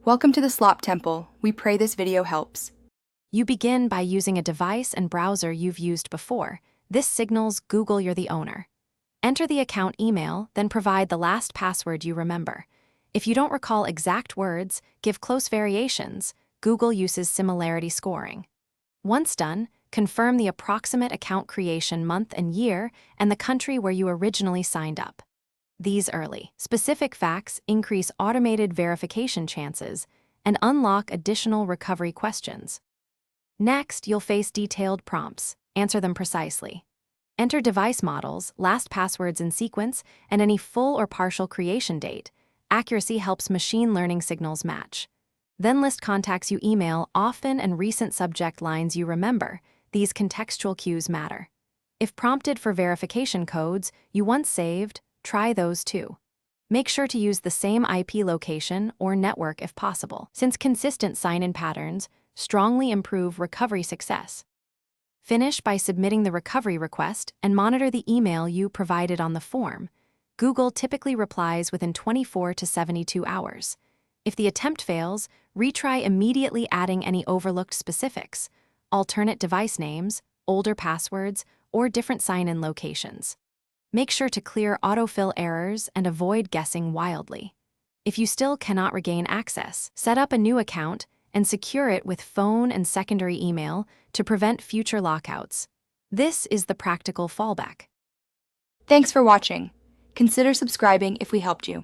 Welcome to the Slop Temple. We pray this video helps. You begin by using a device and browser you've used before. This signals Google you're the owner. Enter the account email, then provide the last password you remember. If you don't recall exact words, give close variations. Google uses similarity scoring. Once done, confirm the approximate account creation month and year and the country where you originally signed up. These early, specific facts increase automated verification chances and unlock additional recovery questions. Next, you'll face detailed prompts. Answer them precisely. Enter device models, last passwords in sequence, and any full or partial creation date. Accuracy helps machine learning signals match. Then list contacts you email often and recent subject lines you remember. These contextual cues matter. If prompted for verification codes you once saved, try those too. Make sure to use the same IP location or network if possible, since consistent sign-in patterns strongly improve recovery success. Finish by submitting the recovery request and monitor the email you provided on the form. Google typically replies within 24 to 72 hours. If the attempt fails, retry immediately, adding any overlooked specifics, alternate device names, older passwords, or different sign-in locations. Make sure to clear autofill errors and avoid guessing wildly. If you still cannot regain access, set up a new account and secure it with phone and secondary email to prevent future lockouts. This is the practical fallback. Thanks for watching. Consider subscribing if we helped you.